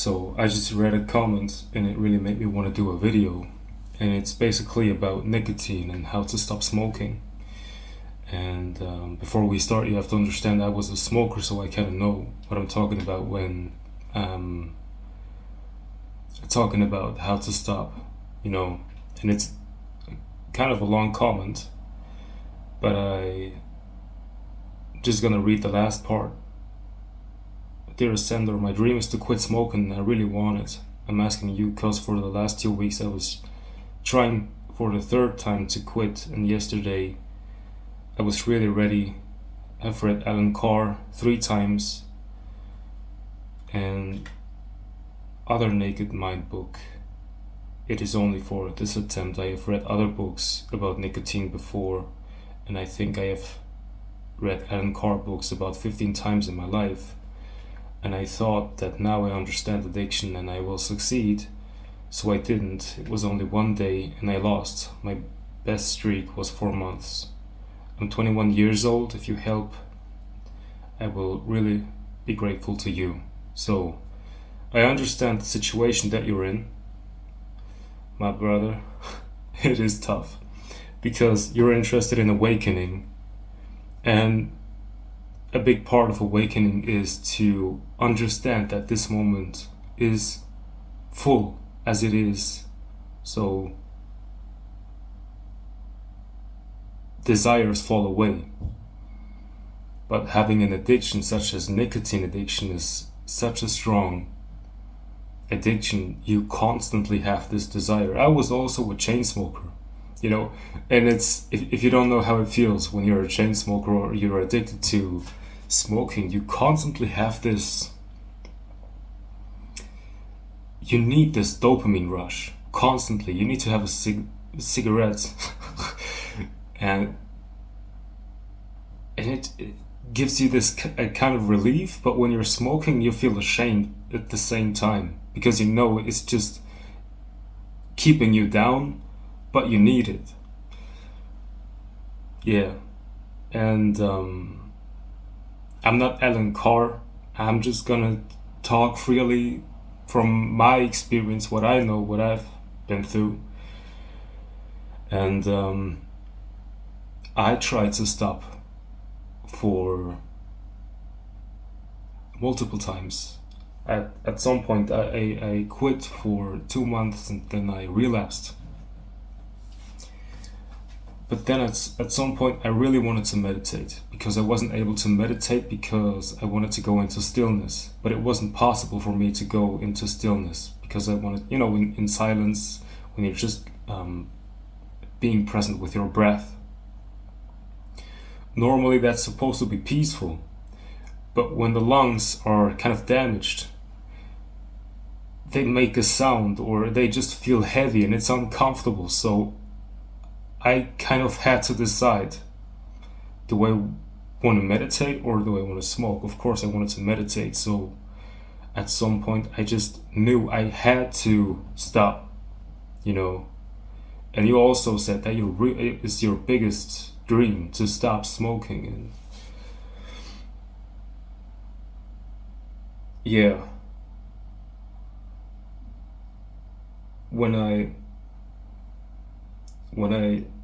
So I just read a comment and it really made me want to do a video. And it's basically about nicotine and how to stop smoking. And before we start, you have to understand I was a smoker, so I kind of know what I'm talking about when talking about how to stop. And it's kind of a long comment, but I just gonna read the last part. Dear sender, my dream is to quit smoking and I really want it. I'm asking you because for the last 2 weeks I was trying for the third time to quit, and yesterday I was really ready. I've read Alan Carr 3 times and other Naked Mind book. It is only for this attempt. I have read other books about nicotine before, and I think I have read Alan Carr books about 15 times in my life. And I thought that now I understand addiction and I will succeed. So I didn't. It was only 1 day and I lost. My best streak was 4 months. I'm 21 years old. If you help, I will really be grateful to you. So I understand the situation that you're in, my brother. It is tough because you're interested in awakening, and a big part of awakening is to understand that this moment is full as it is. So desires fall away. But having an addiction such as nicotine addiction is such a strong addiction. You constantly have this desire. I was also a chain smoker, and it's if you don't know how it feels when you're a chain smoker or you're addicted to smoking, you constantly have this, you need this dopamine rush constantly. You need to have a cigarette and it gives you this a kind of relief, but when you're smoking you feel ashamed at the same time because it's just keeping you down, but you need it. Yeah. And I'm not Alan Carr. I'm just gonna talk freely from my experience, what I know, what I've been through. And I tried to stop for multiple times. At some point I quit for 2 months and then I relapsed. But then at some point I really wanted to meditate because I wasn't able to meditate because I wanted to go into stillness. But it wasn't possible for me to go into stillness because I wanted, in silence, when you're just being present with your breath. Normally that's supposed to be peaceful. But when the lungs are kind of damaged, they make a sound or they just feel heavy and it's uncomfortable. So I kind of had to decide, do I want to meditate or do I want to smoke? Of course I wanted to meditate, so at some point I just knew I had to stop, And you also said that it's your biggest dream to stop smoking, and yeah, when I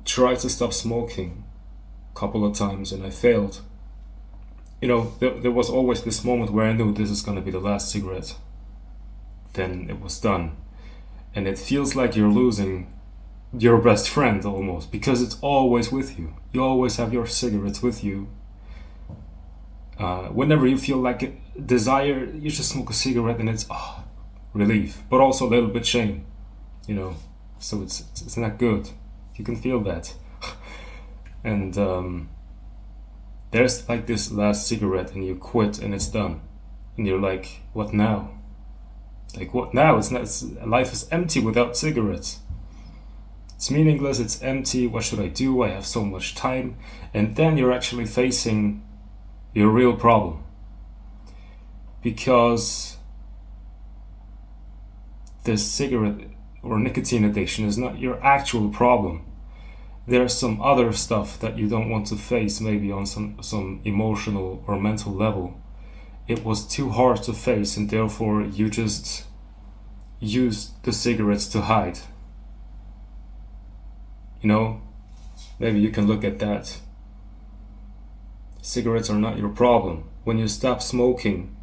tried to stop smoking a couple of times and I failed, there was always this moment where I knew this is going to be the last cigarette. Then it was done. And it feels like you're losing your best friend almost, because it's always with you. You always have your cigarettes with you. Whenever you feel like a desire, you just smoke a cigarette and it's relief, but also a little bit shame, so it's not good. You can feel that. And there's like this last cigarette and you quit and it's done. And you're like, what now? Like, what now? Life is empty without cigarettes. It's meaningless, it's empty. What should I do? I have so much time. And then you're actually facing your real problem. Because this cigarette or nicotine addiction is not your actual problem. There's some other stuff that you don't want to face, maybe on some emotional or mental level. it was too hard to face, and therefore you just used the cigarettes to hide. You know, maybe you can look at that. Cigarettes are not your problem. When you stop smoking,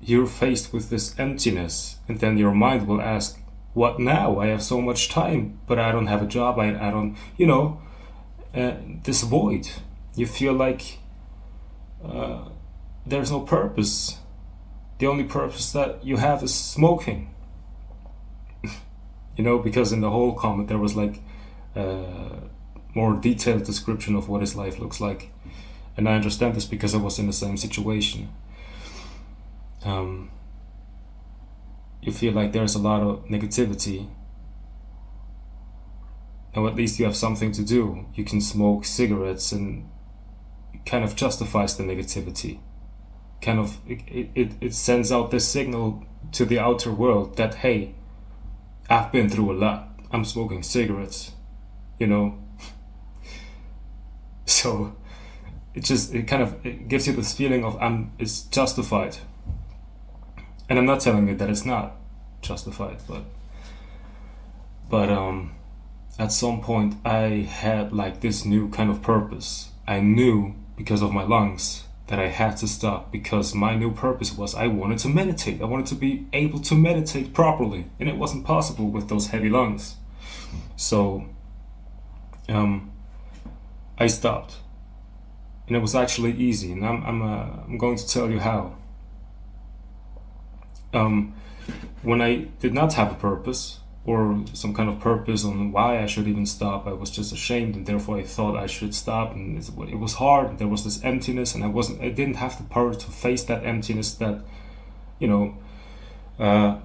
you're faced with this emptiness, and then your mind will ask, what now? I have so much time, but I don't have a job, I don't, this void. You feel like there's no purpose. The only purpose that you have is smoking. Because in the whole comment there was like more detailed description of what his life looks like. And I understand this because I was in the same situation. You feel like there's a lot of negativity. Now at least you have something to do. You can smoke cigarettes, and it kind of justifies the negativity. It sends out this signal to the outer world that, hey, I've been through a lot. I'm smoking cigarettes, So it gives you this feeling of it's justified. And I'm not telling you that it's not justified, but at some point I had like this new kind of purpose. I knew because of my lungs that I had to stop, because my new purpose was I wanted to meditate. I wanted to be able to meditate properly, and it wasn't possible with those heavy lungs. So I stopped, and it was actually easy, and I'm going to tell you how. When I did not have a purpose, or some kind of purpose on why I should even stop, I was just ashamed, and therefore I thought I should stop, and it was hard, and there was this emptiness, and I didn't have the power to face that emptiness. That then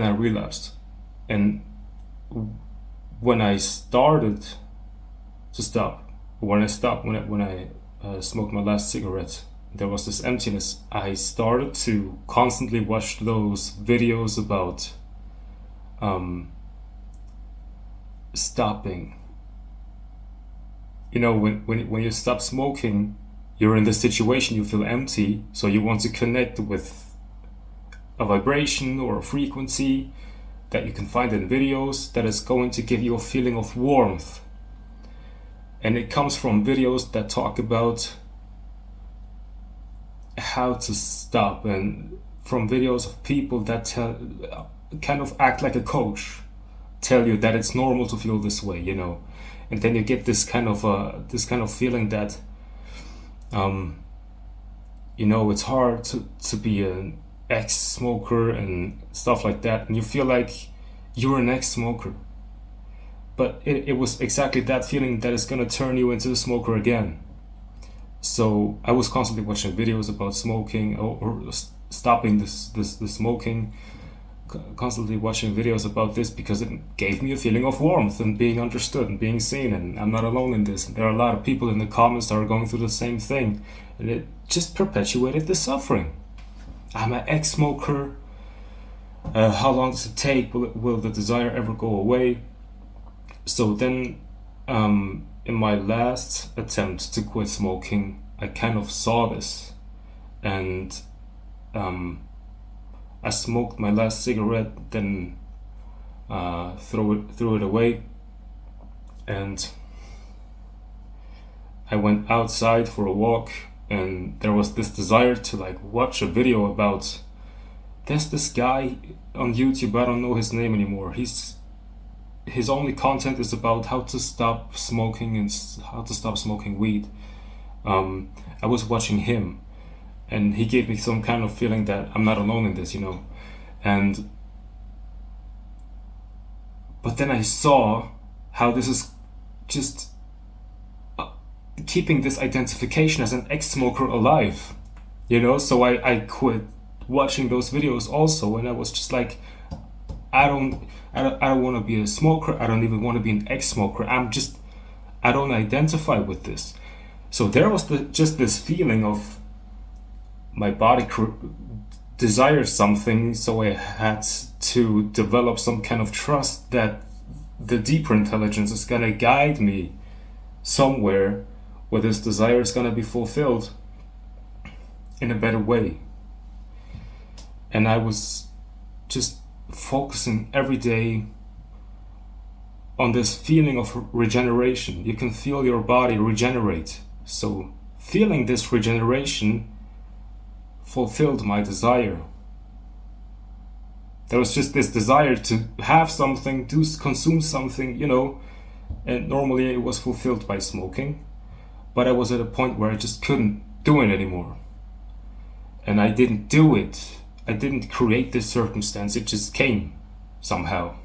I relapsed. And when I started to stop, when I smoked my last cigarette, there was this emptiness. I started to constantly watch those videos about stopping. When you stop smoking, you're in this situation, you feel empty, so you want to connect with a vibration or a frequency that you can find in videos that is going to give you a feeling of warmth. And it comes from videos that talk about how to stop, and from videos of people that kind of act like a coach, tell you that it's normal to feel this way, and then you get this kind of feeling that it's hard to be an ex-smoker and stuff like that, and you feel like you're an ex-smoker, but it was exactly that feeling that is going to turn you into a smoker again. So I was constantly watching videos about smoking or stopping this smoking, constantly watching videos about this because it gave me a feeling of warmth and being understood and being seen, and I'm not alone in this. There are a lot of people in the comments that are going through the same thing, and it just perpetuated the suffering. I'm an ex-smoker. How long does it take? Will the desire ever go away? So then in my last attempt to quit smoking, I kind of saw this, and I smoked my last cigarette, then threw it away, and I went outside for a walk, and there was this desire to like watch a video about, there's this guy on YouTube, I don't know his name anymore, his only content is about how to stop smoking and how to stop smoking weed. I was watching him, and he gave me some kind of feeling that I'm not alone in this, and but then I saw how this is just keeping this identification as an ex-smoker alive, so I quit watching those videos also, and I was just like, I don't want to be a smoker. I don't even want to be an ex-smoker. I don't identify with this. So there was just this feeling of my body desires something, so I had to develop some kind of trust that the deeper intelligence is going to guide me somewhere where this desire is going to be fulfilled. in a better way. And I was just focusing every day on this feeling of regeneration. You can feel your body regenerate. So feeling this regeneration fulfilled my desire. There was just this desire to have something, to consume something, and normally it was fulfilled by smoking. But I was at a point where I just couldn't do it anymore. And I didn't do it. I didn't create this circumstance, it just came somehow.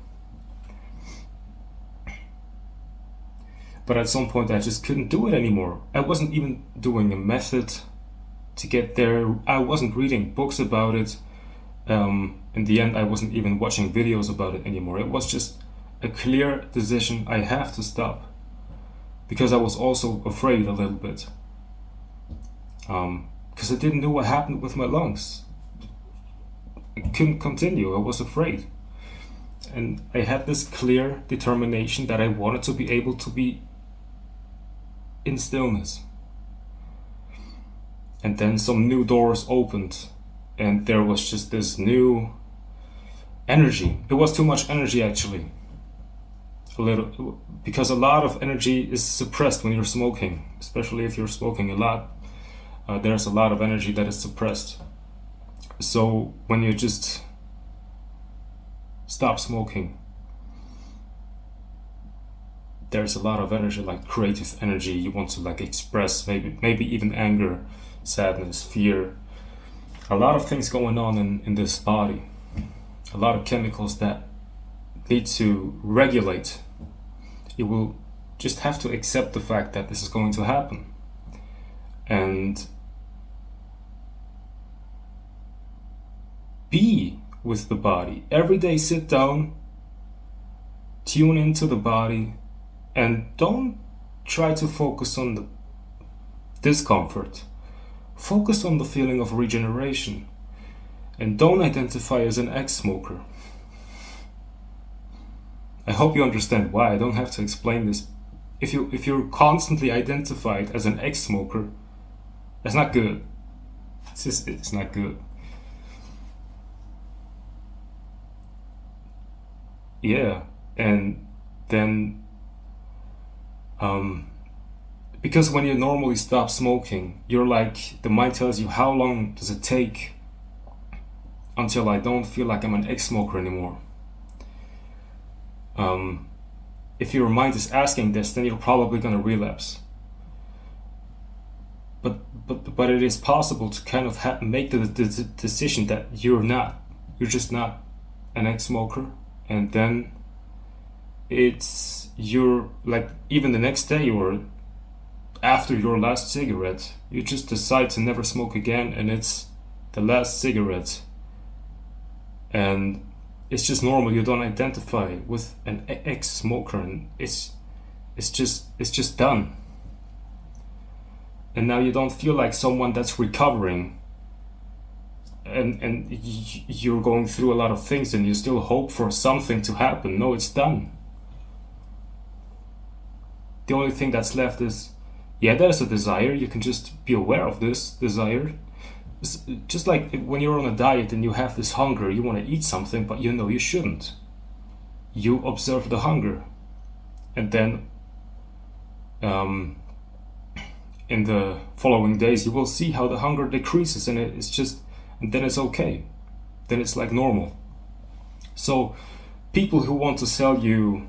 But at some point I just couldn't do it anymore. I wasn't even doing a method to get there. I wasn't reading books about it. In the end, I wasn't even watching videos about it anymore. It was just a clear decision. I have to stop. Because I was also afraid a little bit. Because I didn't know what happened with my lungs. I couldn't continue. I was afraid. And I had this clear determination that I wanted to be able to be in stillness. And then some new doors opened, and there was just this new energy. It was too much energy, actually. Because a lot of energy is suppressed when you're smoking, especially if you're smoking a lot. There's a lot of energy that is suppressed. So when you just stop smoking, there's a lot of energy, like creative energy. You want to express, maybe even anger, sadness, fear. A lot of things going on in this body. A lot of chemicals that need to regulate. You will just have to accept the fact that this is going to happen. And be with the body. Every day sit down, tune into the body, and don't try to focus on the discomfort. Focus on the feeling of regeneration. And don't identify as an ex-smoker. I hope you understand why. I don't have to explain this. If you're constantly identified as an ex-smoker, that's not good. It's not good. Yeah, and then because when you normally stop smoking, you're the mind tells you, how long does it take until I don't feel like I'm an ex-smoker anymore? If your mind is asking this, then you're probably gonna relapse. But it is possible to kind of make the decision that you're just not an ex-smoker, and then you're even the next day or after your last cigarette, you just decide to never smoke again, and it's the last cigarette, and it's just normal. You don't identify with an ex-smoker, and it's just done. And now you don't feel like someone that's recovering, and you're going through a lot of things, and you still hope for something to happen. No, it's done. The only thing that's left is, there's a desire. You can just be aware of this desire. It's just like when you're on a diet and you have this hunger, you want to eat something, but you shouldn't. You observe the hunger, and then in the following days you will see how the hunger decreases, and then it's okay. Then it's like normal. So people who want to sell you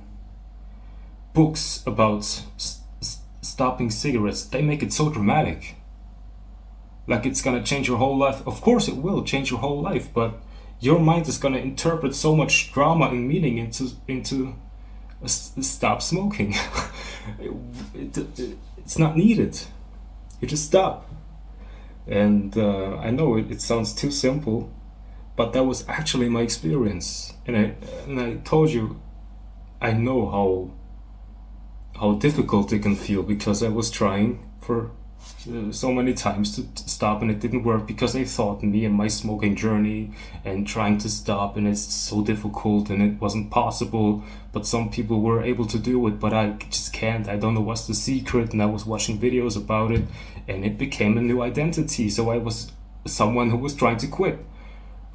books about stopping cigarettes, they make it so dramatic. Like it's gonna change your whole life. Of course it will change your whole life, but your mind is gonna interpret so much drama and meaning into stop smoking. It's not needed. You just stop. And I know it sounds too simple, but that was actually my experience. And I told you, I know how difficult it can feel, because I was trying for so many times to stop, and it didn't work, because I thought me and my smoking journey and trying to stop, and it's so difficult and it wasn't possible, but some people were able to do it, but I just can't. I don't know what's the secret. And I was watching videos about it, and it became a new identity. So I was someone who was trying to quit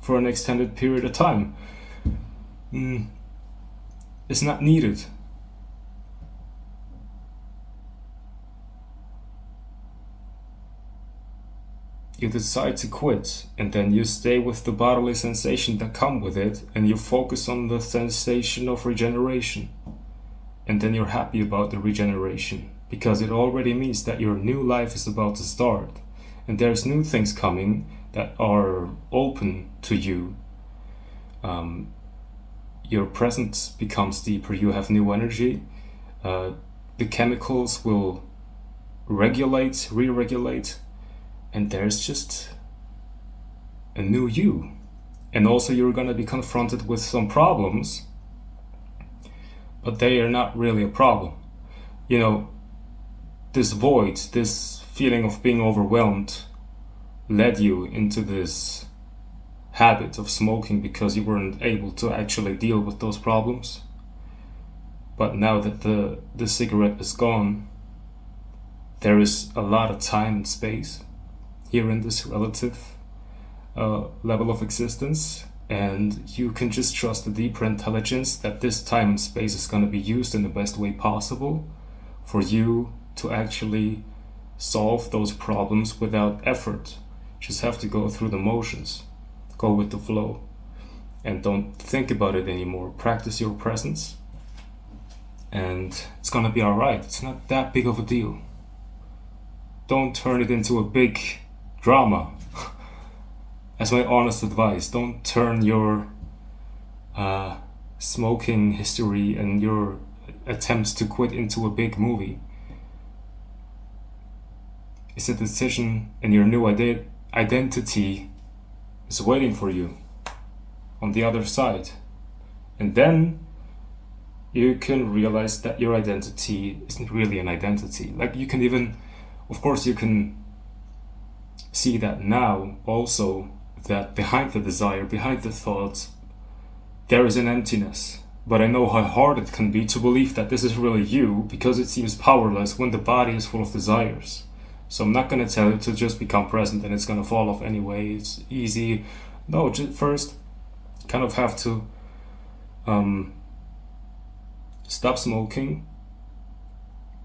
for an extended period of time. It's not needed. You decide to quit, and then you stay with the bodily sensation that come with it, and you focus on the sensation of regeneration. And then you're happy about the regeneration, because it already means that your new life is about to start, and there's new things coming that are open to you. Your presence becomes deeper, you have new energy, the chemicals will regulate, re-regulate, and there's just a new you. And also you're gonna be confronted with some problems, but they are not really a problem. You know, this void, this feeling of being overwhelmed led you into this habit of smoking because you weren't able to actually deal with those problems. But now that the cigarette is gone, there is a lot of time and space here in this relative level of existence, and you can just trust the deeper intelligence that this time and space is going to be used in the best way possible for you to actually solve those problems without effort. Just have to go through the motions, go with the flow, and don't think about it anymore. Practice your presence, and it's gonna be alright. It's not that big of a deal. Don't turn it into a big drama. That's my honest advice. Don't turn your smoking history and your attempts to quit into a big movie. It's a decision, and your new identity is waiting for you on the other side. And then you can realize that your identity isn't really an identity. Like, you can even, of course, you can see that now also, that behind the desire, behind the thoughts, there is an emptiness. But I know how hard it can be to believe that this is really you, because it seems powerless when the body is full of desires. So I'm not going to tell you to just become present and it's going to fall off anyway. It's easy. No, just first kind of have to stop smoking,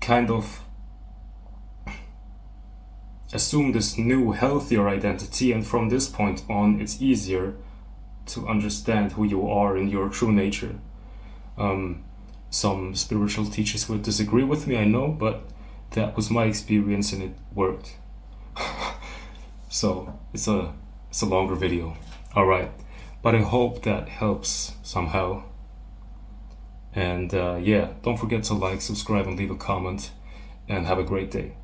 kind of assume this new healthier identity, and from this point on it's easier to understand who you are in your true nature. Some spiritual teachers would disagree with me, I know, but that was my experience and it worked. So it's a longer video. Alright, but I hope that helps somehow. And yeah, don't forget to like, subscribe, and leave a comment, and have a great day.